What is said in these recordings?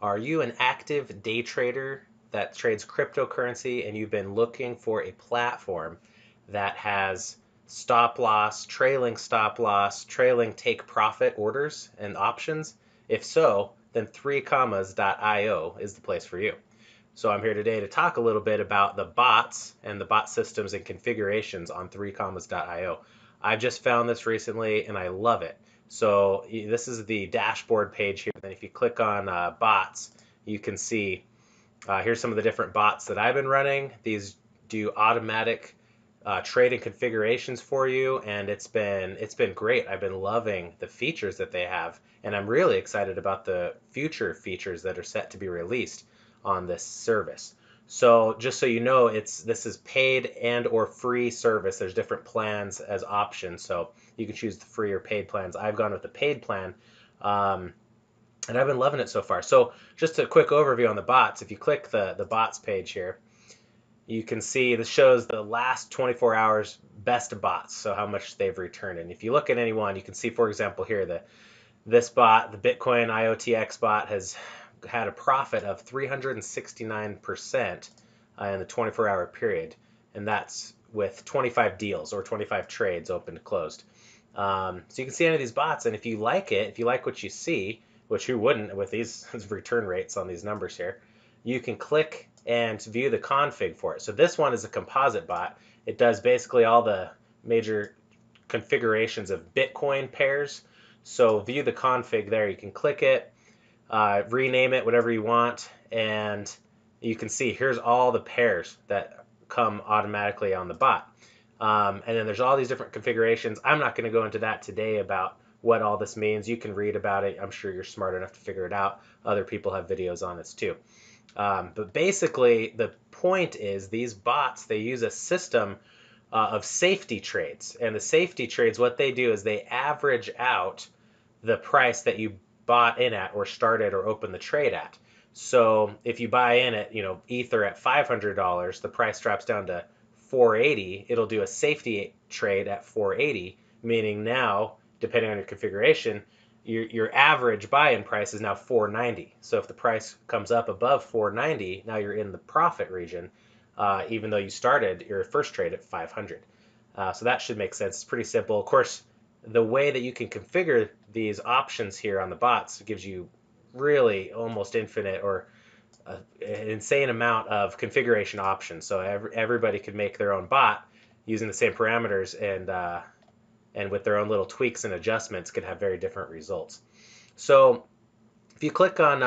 Are you an active day trader that trades cryptocurrency and you've been looking for a platform that has stop loss, trailing take profit orders and options? If so, then 3commas.io is the place for you. So I'm here today to talk a little bit about the bots and the bot systems and configurations on 3commas.io. I've just found this recently and I love it. So this is the dashboard page here. Then if you click on bots, you can see here's some of the different bots that I've been running. These do automatic trading configurations for you, and it's been great. I've been loving the features that they have, and I'm really excited about the future features that are set to be released on this service. So just so you know, this is paid and or free service. There's different plans as options, so you can choose the free or paid plans. I've gone with the paid plan, and I've been loving it so far. So just a quick overview on the bots. If you click the bots page here, you can see this shows the last 24 hours best bots, so how much they've returned. And if you look at any one, you can see, for example, here this bot, the Bitcoin IOTX bot, has had a profit of 369% in the 24-hour period, and that's with 25 deals or 25 trades open to closed. So you can see any of these bots, and if you like it, if you like what you see, which who wouldn't with these return rates on these numbers here, you can click and view the config for it. So this one is a composite bot. It does basically all the major configurations of Bitcoin pairs. So view the config there. You can click it, rename it, whatever you want, and you can see here's all the pairs that come automatically on the bot. And then there's all these different configurations. I'm not going to go into that today about what all this means. You can read about it. I'm sure you're smart enough to figure it out. Other people have videos on this too. But basically, the point is these bots, they use a system of safety trades. And the safety trades, what they do is they average out the price that you bought in at or started or opened the trade at. So if you buy in at, Ether at $500, the price drops down to 480, it'll do a safety trade at 480, meaning now, depending on your configuration, your average buy-in price is now 490. So if the price comes up above 490, now you're in the profit region, even though you started your first trade at 500. So that should make sense. It's pretty simple. Of course, the way that you can configure these options here on the bots gives you really almost infinite or an insane amount of configuration options. So everybody could make their own bot using the same parameters, and with their own little tweaks and adjustments could have very different results. So if you click on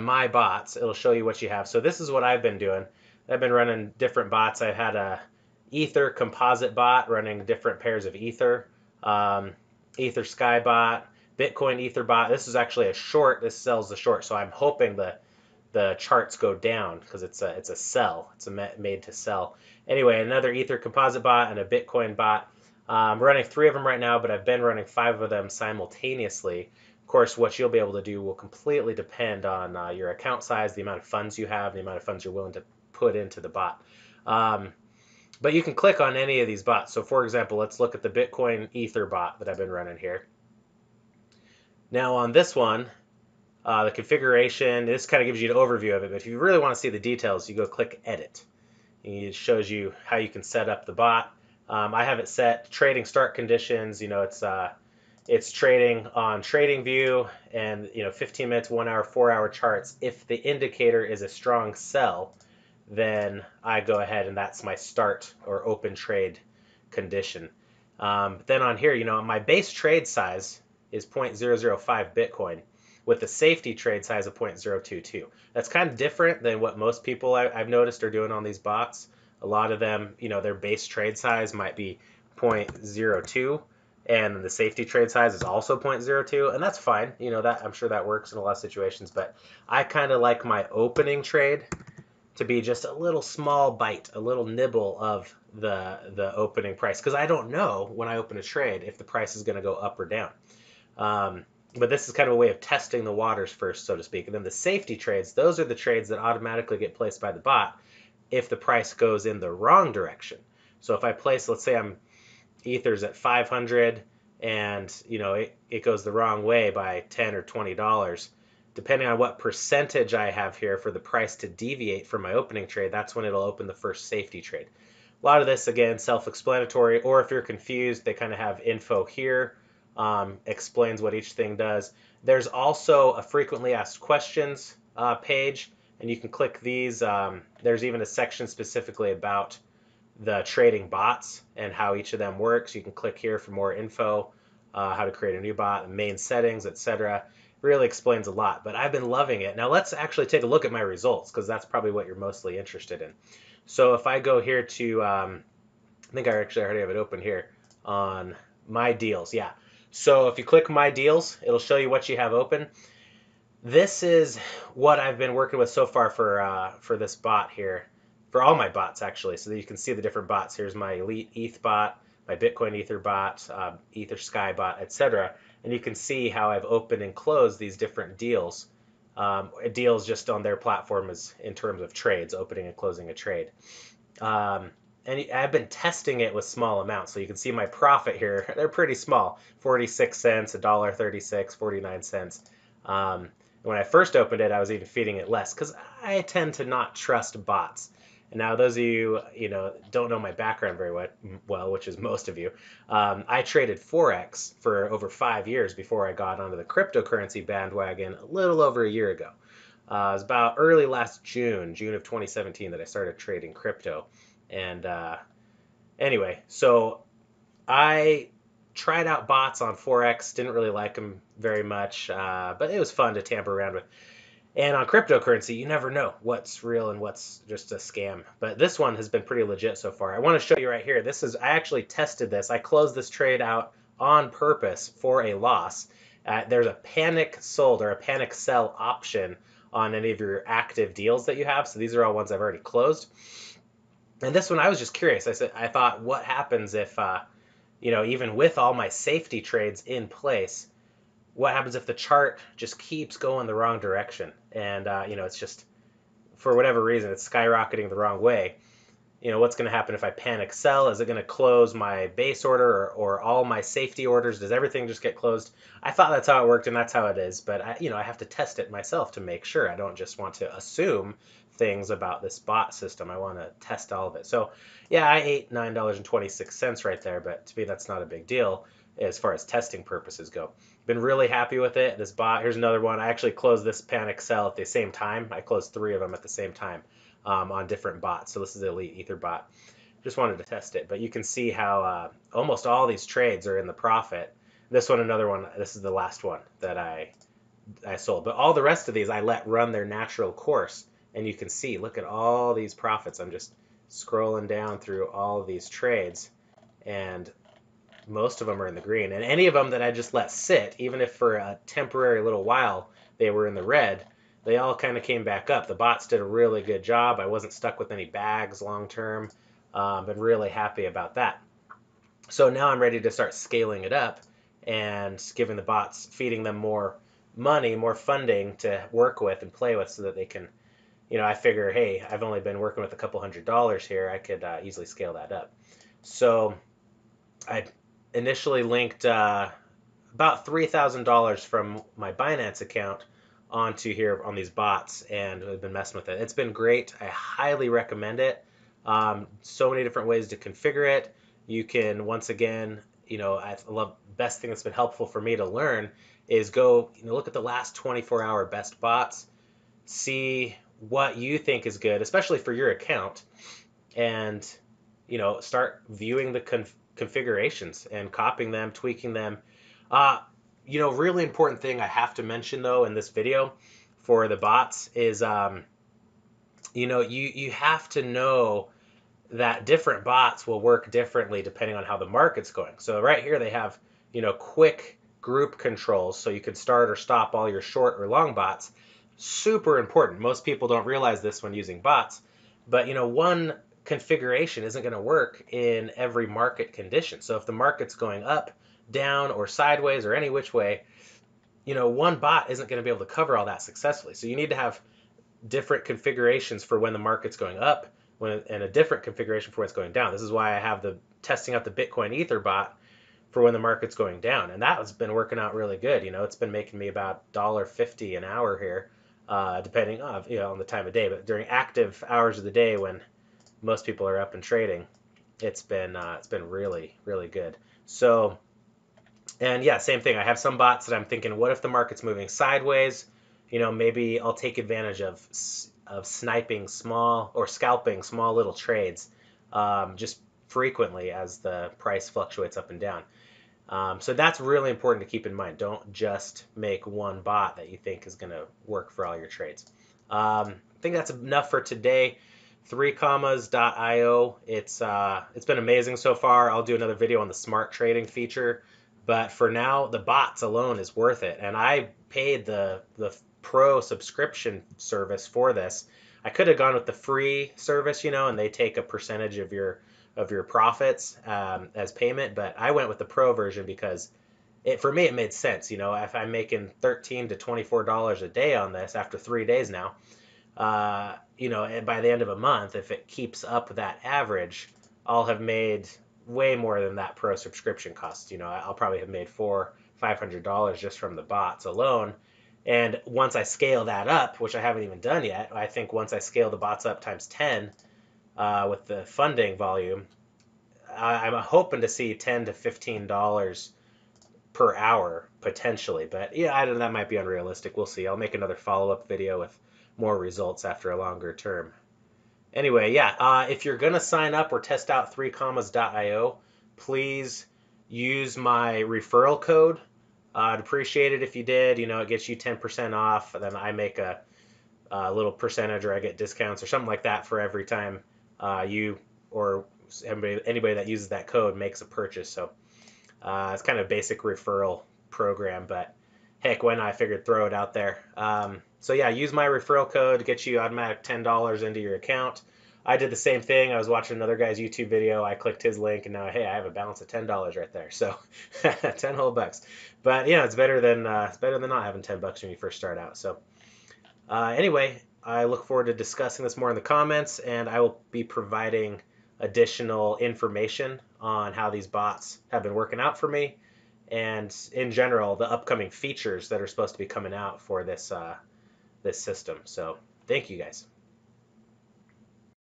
my bots, it'll show you what you have. So this is what I've been doing. I've been running different bots. I had a Ether composite bot running different pairs of Ether, Ether Sky bot, Bitcoin Ether bot. This is actually a short. This sells the short, so I'm hoping the charts go down because it's a sell. It's made to sell. Anyway, another Ether composite bot and a Bitcoin bot. I'm running 3 of them right now, but I've been running 5 of them simultaneously. Of course, what you'll be able to do will completely depend on your account size, the amount of funds you have, the amount of funds you're willing to put into the bot. But you can click on any of these bots. So for example, let's look at the Bitcoin Ether bot that I've been running here. Now on this one, the configuration, this kind of gives you an overview of it, but if you really want to see the details, you go click Edit. And it shows you how you can set up the bot. I have it set trading start conditions. It's trading on TradingView and 15 minutes, 1 hour, 4 hour charts. If the indicator is a strong sell, then I go ahead and that's my start or open trade condition. Then on here, my base trade size is 0.005 Bitcoin with the safety trade size of 0.022. That's kind of different than what most people I've noticed are doing on these bots. A lot of them, their base trade size might be 0.02, and the safety trade size is also 0.02, and that's fine. That I'm sure that works in a lot of situations, but I kind of like my opening trade to be just a little small bite, a little nibble of the opening price, because I don't know when I open a trade if the price is going to go up or down. But this is kind of a way of testing the waters first, so to speak. And then the safety trades, those are the trades that automatically get placed by the bot if the price goes in the wrong direction. So if I place, let's say Ether's at 500 and it goes the wrong way by $10 or $20, depending on what percentage I have here for the price to deviate from my opening trade, that's when it'll open the first safety trade. A lot of this, again, self-explanatory, or if you're confused, they kind of have info here, explains what each thing does. There's also a frequently asked questions page, and you can click these. There's even a section specifically about the trading bots and how each of them works. You can click here for more info, how to create a new bot, main settings, etc. Really explains a lot, but I've been loving it. Now let's actually take a look at my results, because that's probably what you're mostly interested in. So if I go here to, I think I actually already have it open here on my deals. Yeah. So if you click my deals, it'll show you what you have open. This is what I've been working with so far for this bot here, for all my bots actually. So that you can see the different bots. Here's my Elite ETH bot, my Bitcoin Ether bot, Ether Sky bot, etc. And you can see how I've opened and closed these different deals. Deals just on their platform is in terms of trades, opening and closing a trade. And I've been testing it with small amounts. So you can see my profit here. They're pretty small, 46 cents, $1.36, 49 cents. When I first opened it, I was even feeding it less because I tend to not trust bots. And now those of you, don't know my background very well, which is most of you. I traded Forex for over 5 years before I got onto the cryptocurrency bandwagon a little over a year ago. It was about early last June of 2017, that I started trading crypto. And anyway, so I tried out bots on Forex, didn't really like them very much, but it was fun to tamper around with. And on cryptocurrency, you never know what's real and what's just a scam. But this one has been pretty legit so far. I want to show you right here. I actually tested this. I closed this trade out on purpose for a loss. There's a panic sold or a panic sell option on any of your active deals that you have. So these are all ones I've already closed. And this one, I was just curious. I thought, what happens if, even with all my safety trades in place, what happens if the chart just keeps going the wrong direction? And, it's just, for whatever reason, it's skyrocketing the wrong way. What's going to happen if I panic sell? Is it going to close my base order or all my safety orders? Does everything just get closed? I thought that's how it worked, and that's how it is. But, I have to test it myself to make sure. I don't just want to assume things about this bot system. I want to test all of it. So, yeah, I ate $9.26 right there, but to me, that's not a big deal as far as testing purposes go. Been really happy with it. This bot, here's another one. I actually closed this panic sell at the same time. I closed 3 of them at the same time on different bots. So this is the Elite Ether bot. Just wanted to test it. But you can see how almost all these trades are in the profit. This one, another one, this is the last one that I sold. But all the rest of these I let run their natural course. And you can see, look at all these profits. I'm just scrolling down through all of these trades, and most of them are in the green. And any of them that I just let sit, even if for a temporary little while they were in the red, they all kind of came back up. The bots did a really good job. I wasn't stuck with any bags long term. Been really happy about that. So now I'm ready to start scaling it up and giving the bots, feeding them more money, more funding to work with and play with, so that they can, I figure, hey, I've only been working with a couple $100s here. I could easily scale that up. So I initially linked about $3,000 from my Binance account onto here on these bots, and I've been messing with it. It's been great. I highly recommend it. So many different ways to configure it. You can, once again, I love, best thing that's been helpful for me to learn is go, look at the last 24-hour best bots, see what you think is good, especially for your account, and start viewing the configurations and copying them, tweaking them. Really important thing I have to mention though in this video for the bots is you have to know that different bots will work differently depending on how the market's going. So right here they have quick group controls, so you can start or stop all your short or long bots. Super important. Most people don't realize this when using bots, but one configuration isn't going to work in every market condition. So if the market's going up, down, or sideways, or any which way, one bot isn't going to be able to cover all that successfully. So you need to have different configurations for when the market's going up, and a different configuration for when it's going down. This is why I have the testing out the Bitcoin Ether bot for when the market's going down, and that has been working out really good. It's been making me about $1.50 an hour here, depending on on the time of day. But during active hours of the day when most people are up and trading, it's been really really good. So, and yeah, same thing. I have some bots that I'm thinking, what if the market's moving sideways? Maybe I'll take advantage of sniping small or scalping small little trades, just frequently as the price fluctuates up and down. So that's really important to keep in mind. Don't just make one bot that you think is going to work for all your trades. I think that's enough for today. 3commas.io. It's been amazing so far. I'll do another video on the smart trading feature, but for now, the bots alone is worth it. And I paid the pro subscription service for this. I could have gone with the free service, and they take a percentage of your profits as payment, but I went with the pro version because for me it made sense. If I'm making $13 to $24 a day on this after 3 days now, and by the end of a month, if it keeps up that average, I'll have made way more than that pro subscription cost. I'll probably have made $400-500 just from the bots alone. And once I scale that up, which I haven't even done yet, I think once I scale the bots up times 10 with the funding volume, I'm hoping to see $10 to $15 per hour potentially. But yeah, I don't know, that might be unrealistic. We'll see. I'll make another follow-up video with more results after a longer term. Anyway, yeah, if you're going to sign up or test out 3commas.io, please use my referral code. I'd appreciate it if you did. It gets you 10% off. Then I make a little percentage, or I get discounts or something like that for every time you or anybody that uses that code makes a purchase. So it's kind of a basic referral program, but heck, why not? I figured throw it out there. So yeah, use my referral code to get you automatic $10 into your account. I did the same thing. I was watching another guy's YouTube video. I clicked his link, and now, hey, I have a balance of $10 right there. So 10 whole bucks. But yeah, it's better than not having $10 when you first start out. So anyway, I look forward to discussing this more in the comments, and I will be providing additional information on how these bots have been working out for me, and in general, the upcoming features that are supposed to be coming out for this system. So thank you guys.